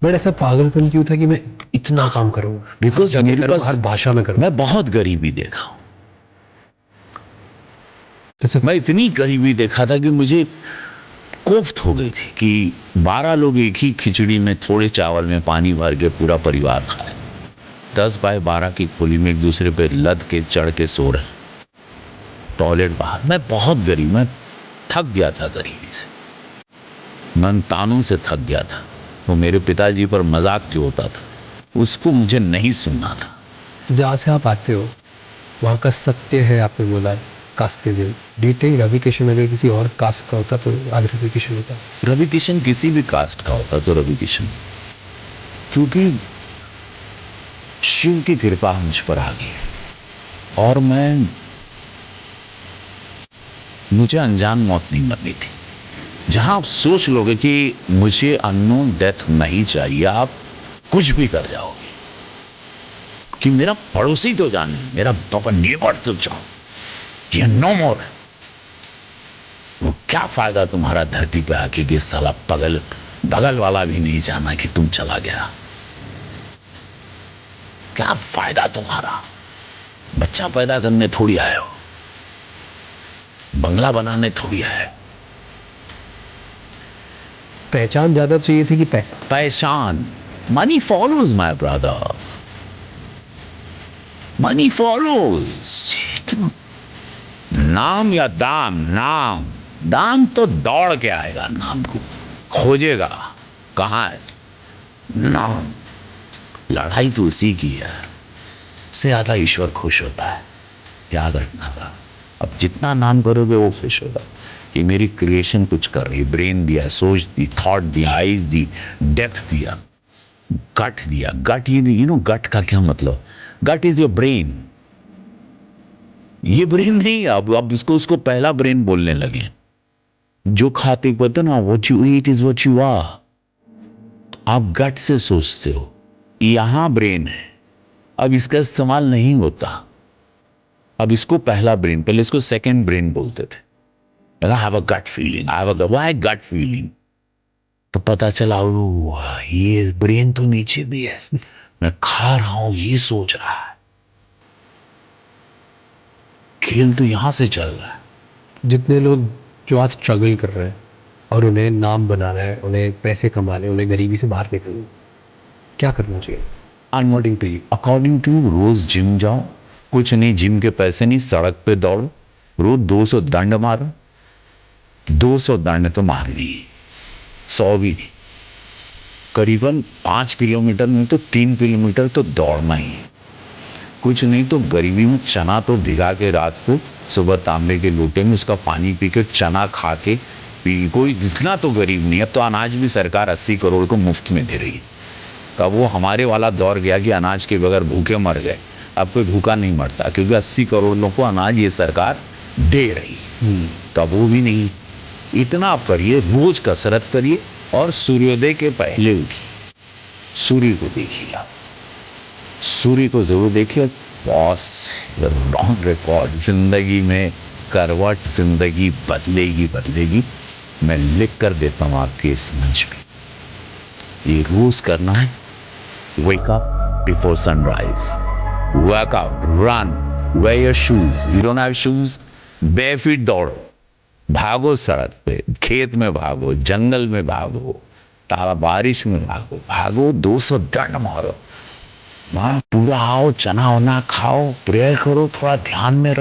But ऐसा पागलपन क्यों था कि मैं इतना काम करूँ? बिकॉज मेरे पास हर भाषा में करूँ। मैं बहुत गरीबी देखा हूं। जैसे मैं इतनी गरीबी देखा था कि मुझे कोफ्त हो गई थी कि 12 लोग एक ही खिचड़ी में थोड़े चावल में पानी भर के पूरा परिवार खाए। 10 बाय 12 की खोली में एक दूसरे पे लद के चढ़ के सो रहे, टॉयलेट बाहर। मैं बहुत गरीब, मैं थक गया था गरीबी से, मैं तानों से थक गया था। वो मेरे पिताजी पर मजाक जो होता था उसको मुझे नहीं सुनना था। जहाँ से आप आते हो वहाँ का सत्य है, आपने बोला है casteism. Do you think Ravi Kishan अगर किसी और कास्ट का होता तो आज रवि किशन होता? रवि किशन किसी भी कास्ट का होता तो रवि किशन, क्योंकि शिव की कृपा मुझ पर आ गई और मुझे अनजान मौत नहीं मरनी थी। जहां आप सोच लोगे कि मुझे अननोन डेथ नहीं चाहिए, आप कुछ भी कर जाओगे कि मेरा पड़ोसी तो जाने, मेरा नेबर तो जाओ, ये नो मोर। वो क्या फायदा तुम्हारा धरती पे आके कि साला बगल वाला भी नहीं जाना कि तुम चला गया। क्या फायदा तुम्हारा? बच्चा पैदा करने थोड़ी आए हो, बंगला बनाने थोड़ी आए हो। पहचान ज्यादा चाहिए थी कि पैसा? पहचान, money follows my brother, money follows. नाम या दाम? दाम तो दौड़ के आएगा, नाम को खोजेगा कहाँ है नाम। लड़ाई तो उसी की है, उससे ज्यादा ईश्वर खुश होता है। क्या घटना था, अब जितना नाम करोगे वो खुश होगा कि मेरी क्रिएशन कुछ कर रही। ब्रेन दिया, सोच दी, थॉट दिया, आइज दी, डेप्थ दिया, गट दिया। गट, यू नो गट का क्या मतलब? गट इज योर ब्रेन। ये ब्रेन नहीं, अब इसको उसको पहला ब्रेन बोलने लगे। जो खाते पता ना, what you eat is what you are. आप गट से सोचते हो, यहां ब्रेन है, अब इसका इस्तेमाल नहीं होता। अब इसको पहला ब्रेन, पहले इसको सेकंड ब्रेन बोलते थे। I have a gut feeling, I have a why gut feeling। तो पता चला ओ ये ब्रेन तो नीचे भी है, मैं खा रहा हूं ये सोच रहा है। खेल तो यहां से चल रहा है। जितने लोग जो आज स्ट्रगल कर रहे हैं और उन्हें नाम बनाना है, उन्हें पैसे कमाने, उन्हें गरीबी से बाहर निकलना है, क्या करना चाहिए according to you? According to, रोज जिम जाओ। कुछ नहीं, जिम के पैसे नहीं, सड़क पे दौड़ो, रोज 200 दंड मारो। 200 दंड तो मारनी है, 100 भी नहीं। करीबन 5 किलोमीटर में तो 3 किलोमीटर तो दौड़ना ही है। कुछ नहीं तो गरीबी में चना तो भिगा के रात को, सुबह तांबे के लोटे में उसका पानी पी के, चना खा के पी। कोई जितना तो गरीब नहीं। अब तो अनाज भी सरकार 80 करोड़ को मुफ्त में दे रही है। अब वो हमारे वाला दौर गया कि अनाज के बगैर भूखे मर गए। अब कोई भूखा नहीं मरता क्योंकि 80 करोड़ लोगों को अनाज ये सरकार दे रही है। तो अब वो भी नहीं। इतना आप करिए, रोज कसरत करिए और सूर्योदय के पहले उठिए, सूर्य को देखिए। आप सूर्य को जरूर देखिए। बॉस, रॉन्ग रिकॉर्ड जिंदगी में करवट, जिंदगी बदलेगी बदलेगी। मैं लिख कर देता हूं आपके इस मंच पे, ये रोज करना है। Wake up before sunrise. Work out, run, wear your shoes. You don't have shoes? Bare feet दौड़ो, भागो, सड़क पे, खेत में भागो, जंगल में भागो, ताला बारिश में भागो, भागो 200 दंड मारो। वहां पूरा आओ, चना वना खाओ, प्रेयर करो, थोड़ा ध्यान में